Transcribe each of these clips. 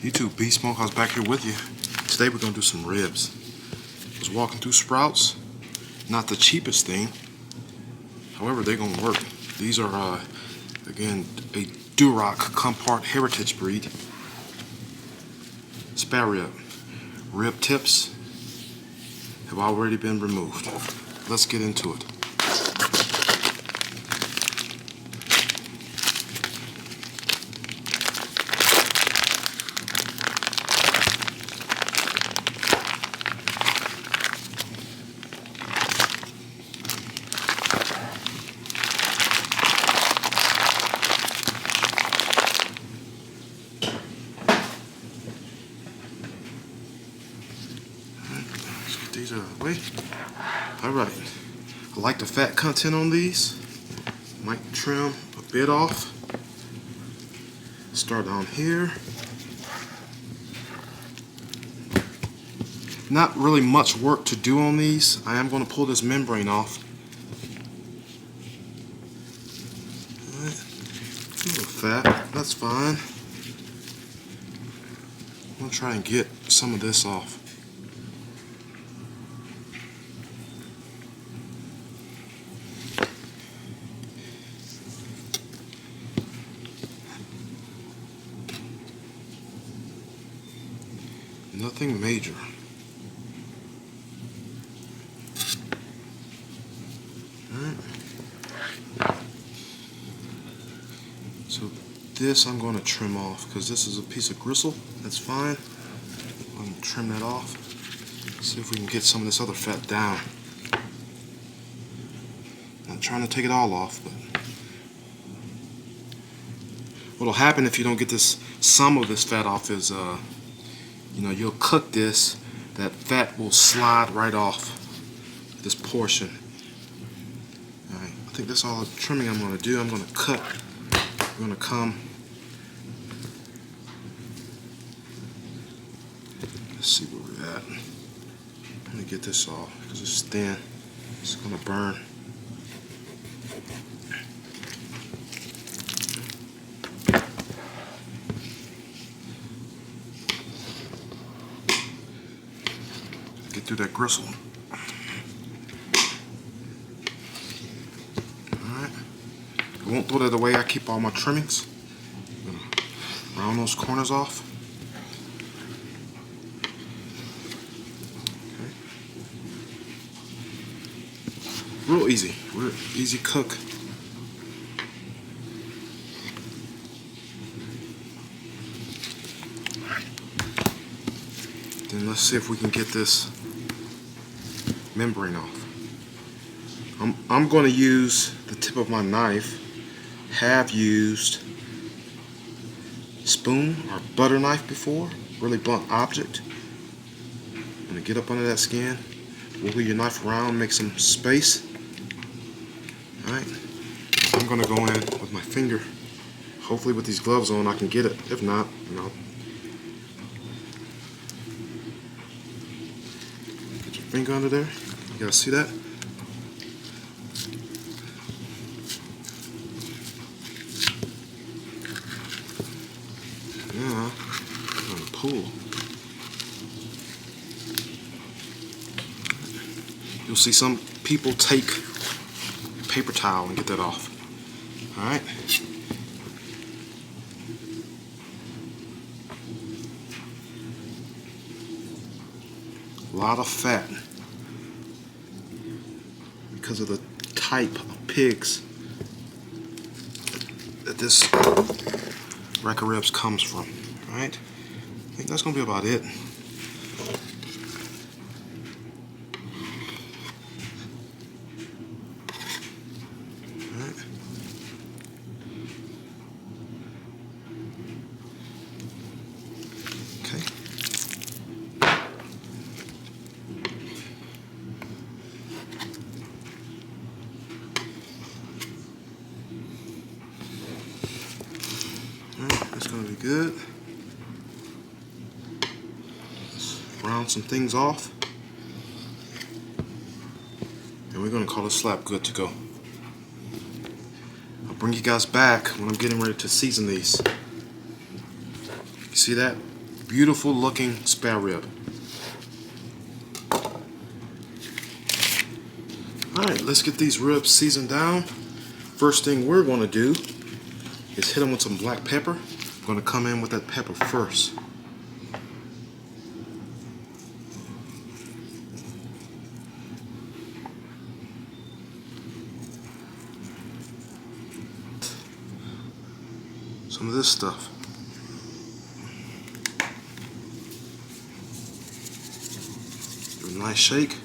YouTube, B Smokehouse back here with you. Today we're going to do some ribs. I was walking through Sprouts, not the cheapest thing, however they're going to work. These are, again, a Duroc Comparte heritage breed. Sparerib. Rib tips have already been removed. Let's get into it. These are the way. Alright. I like the fat content on these. Might trim a bit off. Start down here. Not really much work to do on these. I am going to pull this membrane off. Alright. A little fat. That's fine. I'm going to try and get some of this off. Nothing major. Alright. So this I'm going to trim off because this is a piece of gristle. That's fine. I'm going to trim that off. See if we can get some of this other fat down. Not trying to take it all off, but what'll happen if you don't get some of this fat off is you know, you'll cook this, that fat will slide right off this portion. Alright, I think that's all the trimming I'm going to do. I'm going to cut. I'm going to come. Let's see where we're at. Let me get this off because it's thin. It's going to burn. Get through that gristle. Alright. I won't throw that away. I keep all my trimmings. I'm going to round those corners off. Okay. Real easy. Real easy cook. Then let's see if we can get this membrane off. I'm going to use the tip of my knife. Have used spoon or butter knife before. Really blunt object. I'm going to get up under that skin. Wiggle your knife around, make some space. Alright. I'm going to go in with my finger. Hopefully with these gloves on I can get it. If not, you know. Get your finger under there. You guys see that? Yeah, I'm gonna pull. You'll see some people take a paper towel and get that off. Alright? A lot of fat. Because of the type of pigs that this rack of ribs comes from, right? I think that's going to be about it. Right. Okay. That's going to be good. Let's round some things off. And we're going to call this slab good to go. bring you guys back when I'm getting ready to season these. You see that? beautiful looking spare rib. Alright, let's get these ribs seasoned down. First thing we're going to do is hit them with some black pepper. I'm going to come in with that pepper first. Some of this stuff. Give it a nice shake.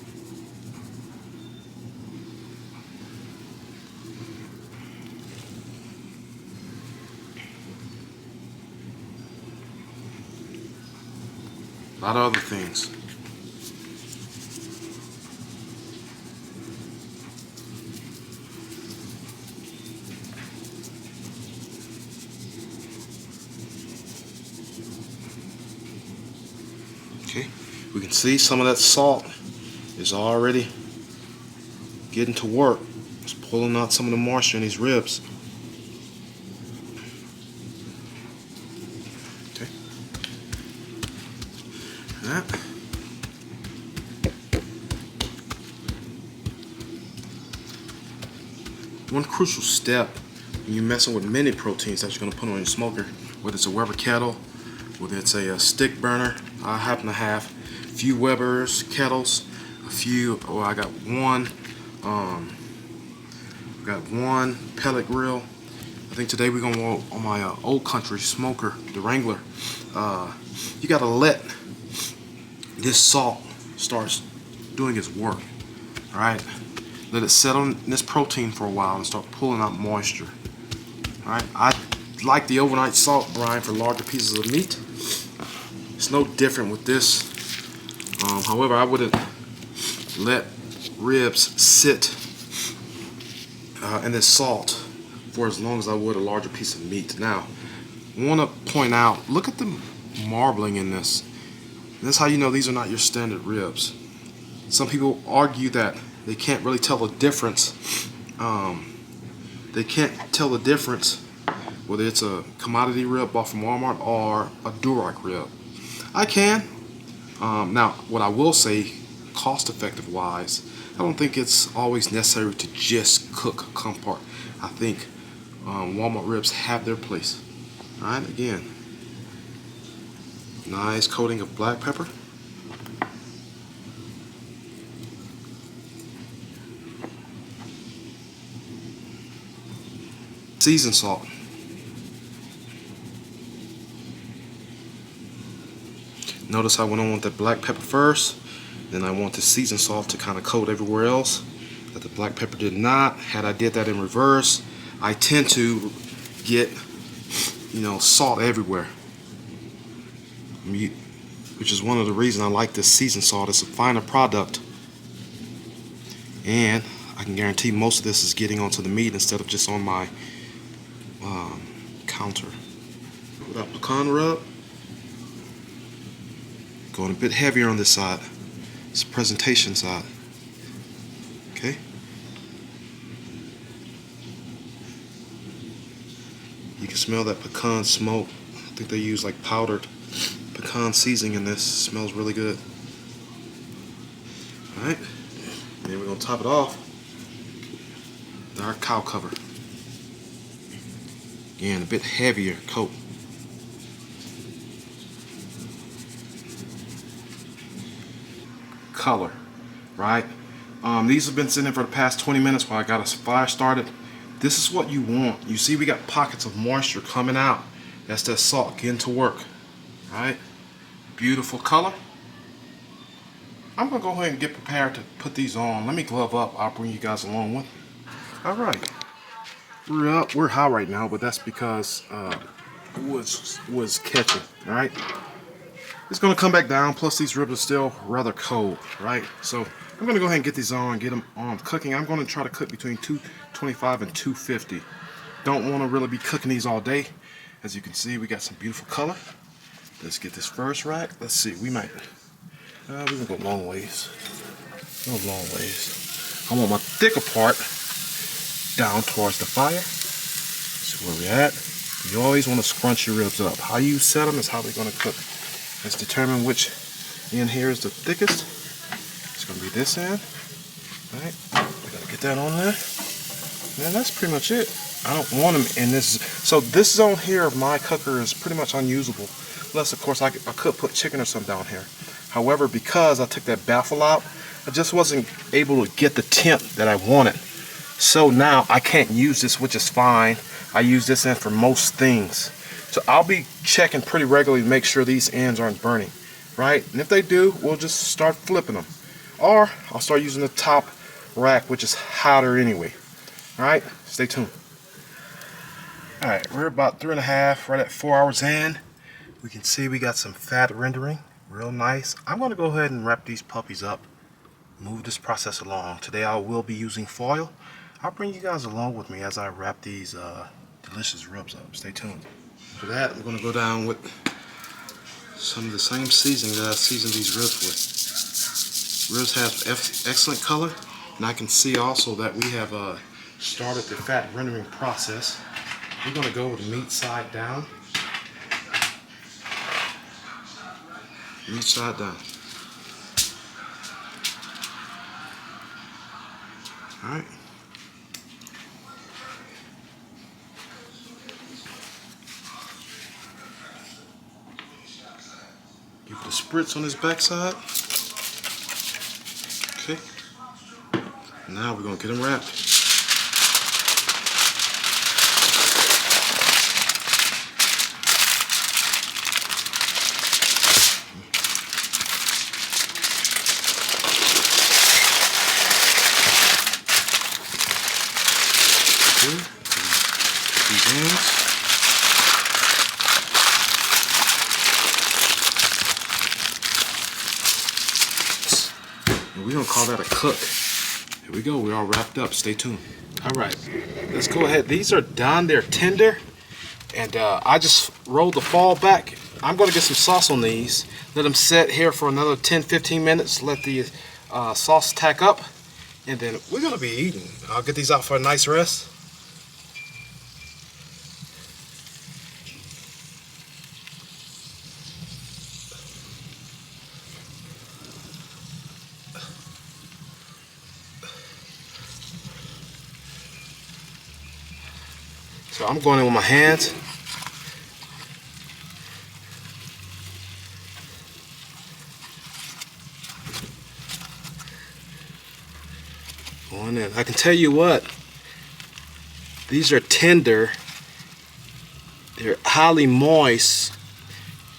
A lot of other things. Okay, we can see some of that salt is already getting to work. It's pulling out some of the moisture in these ribs. Okay. That. One crucial step when you're messing with many proteins that you're going to put on your smoker, whether it's a Weber kettle, whether it's a stick burner. I happen to have a few Weber's kettles, a few. Oh, I got one. One pellet grill. I think today we're gonna go on my Old Country Smoker, the Wrangler. You gotta let this salt start doing its work. All right, let it set on this protein for a while and start pulling out moisture. All right, I like the overnight salt brine for larger pieces of meat. It's no different with this. However, I wouldn't let ribs sit in this salt for as long as I would a larger piece of meat. Now, I want to point out, look at the marbling in this. That's how you know these are not your standard ribs. Some people argue that they can't really tell the difference. They can't tell the difference whether it's a commodity rib bought from Walmart or a Duroc rib. I can. Now, what I will say, cost-effective wise, I don't think it's always necessary to just cook Comparte. I think Walmart ribs have their place. All right, again, nice coating of black pepper. Seasoned salt. Notice I went on with the black pepper first, then I want the seasoned salt to kind of coat everywhere else that the black pepper did not. Had I did that in reverse, I tend to get, salt everywhere, which is one of the reasons I like this seasoned salt. It's a finer product, and I can guarantee most of this is getting onto the meat instead of just on my counter. With that pecan rub, going a bit heavier on this side. It's the presentation side. Okay. You can smell that pecan smoke. I think they use like powdered pecan seasoning in this. It smells really good. Alright. And then we're going to top it off with our cow cover. Again, a bit heavier coat. Color, right? These have been sitting for the past 20 minutes while I got a fire started. This is what you want. You see we got pockets of moisture coming out. That's that salt getting to work. Right? Beautiful color. I'm gonna go ahead and get prepared to put these on. Let me glove up. I'll bring you guys along with me. All right. We're high right now, but that's because was catching. All right. It's going to come back down, plus these ribs are still rather cold, right? So I'm going to go ahead and get these on, get them on cooking. I'm going to try to cook between 225 and 250. Don't want to really be cooking these all day. As you can see, we got some beautiful color. Let's get this first rack. Let's see, we might, we're going to go long ways. Go long ways. I want my thicker part down towards the fire. See where we're at. You always want to scrunch your ribs up. How you set them is how they're going to cook. Let's determine which end here is the thickest. It's going to be this end. Alright, we got to get that on there. And that's pretty much it. I don't want them in this. So this zone here of my cooker is pretty much unusable. Unless, of course, I could put chicken or something down here. However, because I took that baffle out, I just wasn't able to get the temp that I wanted. So now I can't use this, which is fine. I use this end for most things. So I'll be checking pretty regularly to make sure these ends aren't burning, right? And if they do, we'll just start flipping them. Or I'll start using the top rack, which is hotter anyway. Alright, stay tuned. Alright, we're about 3.5, right at 4 hours in. We can see we got some fat rendering, real nice. I'm going to go ahead and wrap these puppies up, move this process along. Today I will be using foil. I'll bring you guys along with me as I wrap these delicious ribs up. Stay tuned. For that, I'm going to go down with some of the same seasoning that I seasoned these ribs with. Ribs have excellent color, and I can see also that we have started the fat rendering process. We're going to go with the meat side down. Meat side down. Alright. Give it a spritz on this backside. Okay. Now we're going to get them wrapped. These ends. And we're going to call that a cook. Here we go. We're all wrapped up. Stay tuned. Alright, let's go ahead. These are done. They're tender. And I just rolled the foil back. I'm going to get some sauce on these. Let them sit here for another 10-15 minutes. Let the sauce tack up. And then we're going to be eating. I'll get these out for a nice rest. So I'm going in with my hands. Going in. I can tell you what, these are tender. They're highly moist.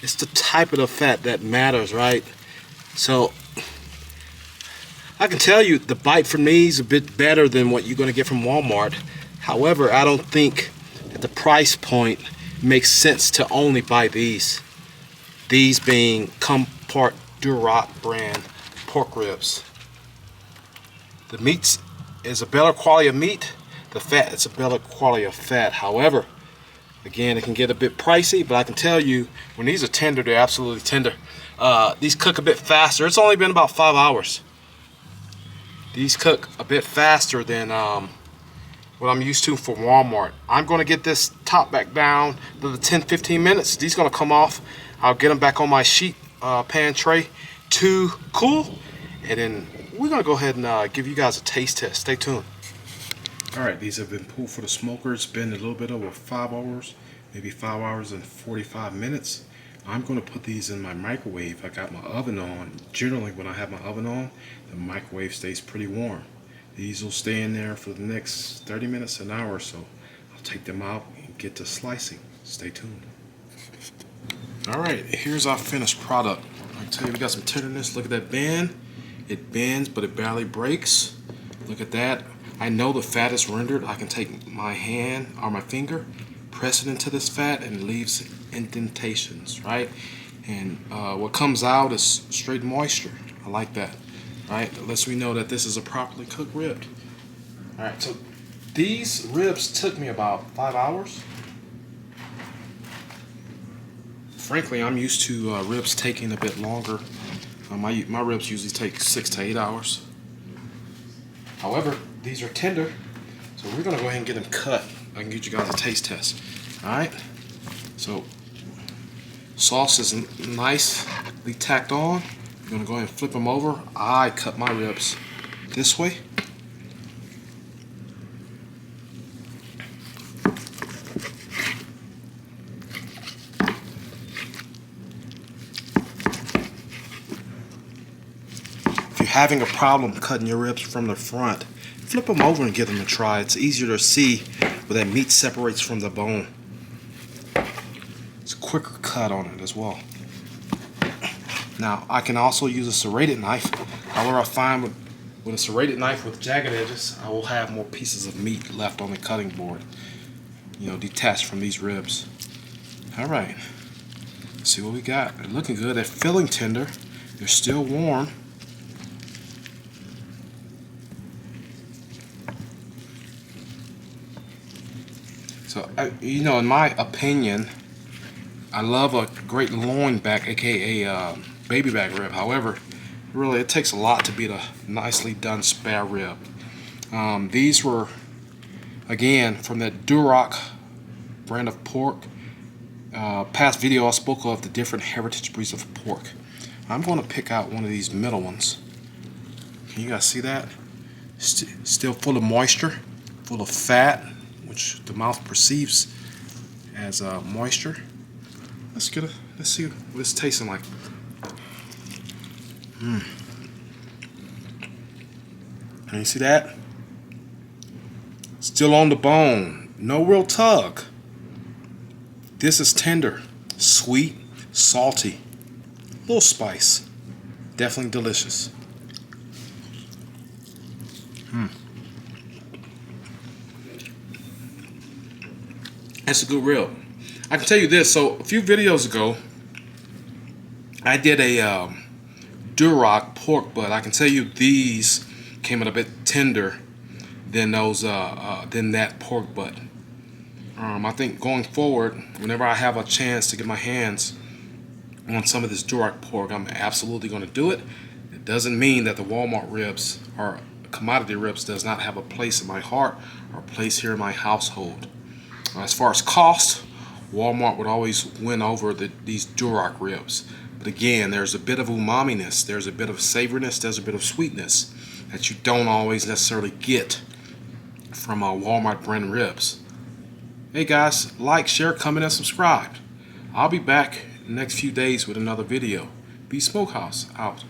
It's the type of the fat that matters, right? So I can tell you the bite from these is a bit better than what you're going to get from Walmart. However, I don't think at the price point makes sense to only buy these. These being Comparte Duroc brand pork ribs. The meat is a better quality of meat. The fat is a better quality of fat. However, again, it can get a bit pricey, but I can tell you when these are tender, they're absolutely tender. These cook a bit faster. It's only been about 5 hours. These cook a bit faster than what I'm used to for Walmart. I'm going to get this top back down to the 10-15 minutes. These going to come off. I'll get them back on my sheet pan tray to cool, and then we're going to go ahead and give you guys a taste test. Stay tuned. Alright, these have been pulled for the smoker. It's been a little bit over 5 hours, maybe 5 hours and 45 minutes. I'm going to put these in my microwave. I got my oven on. Generally, when I have my oven on, the microwave stays pretty warm. These will stay in there for the next 30 minutes, an hour or so. I'll take them out and get to slicing. Stay tuned. Alright, here's our finished product. I can tell you we got some tenderness. Look at that bend. It bends, but it barely breaks. Look at that. I know the fat is rendered. I can take my hand or my finger, press it into this fat, and it leaves indentations, right? And what comes out is straight moisture. I like that. Right, that lets me know that this is a properly cooked rib. Alright, so these ribs took me about 5 hours. Frankly, I'm used to ribs taking a bit longer. My ribs usually take 6 to 8 hours. However, these are tender, so we're going to go ahead and get them cut. I can get you guys a taste test. Alright, so Sauce is nicely tacked on. You're gonna go ahead and flip them over. I cut my ribs this way. If you're having a problem cutting your ribs from the front, flip them over and give them a try. It's easier to see where that meat separates from the bone. It's a quicker cut on it as well. Now, I can also use a serrated knife. However, I find with a serrated knife with jagged edges, I will have more pieces of meat left on the cutting board, you know, detached from these ribs. All right, let's see what we got. They're looking good. They're feeling tender. They're still warm. So, you know, in my opinion, I love a great loin back, aka baby back rib. However, really, it takes a lot to beat a nicely done spare rib. These were, again, from that Duroc brand of pork. Past video I spoke of the different heritage breeds of pork. I'm going to pick out one of these middle ones. Can you guys see that? Still full of moisture, full of fat, which the mouth perceives as moisture. Let's see what it's tasting like. Can you see that? Still on the bone. No real tug. This is tender, sweet, salty, a little spice. Definitely delicious. That's a good rib. I can tell you this. So a few videos ago, I did a Duroc pork butt. I can tell you these came out a bit tender than those than that pork butt. I think going forward, whenever I have a chance to get my hands on some of this Duroc pork, I'm absolutely going to do it. It doesn't mean that the Walmart ribs or commodity ribs does not have a place in my heart or a place here in my household. As far as cost, Walmart would always win over these Duroc ribs. But again, there's a bit of umami-ness, there's a bit of savoriness, there's a bit of sweetness that you don't always necessarily get from Walmart brand ribs. Hey guys, like, share, comment, and subscribe. I'll be back in the next few days with another video. Be Smokehouse out.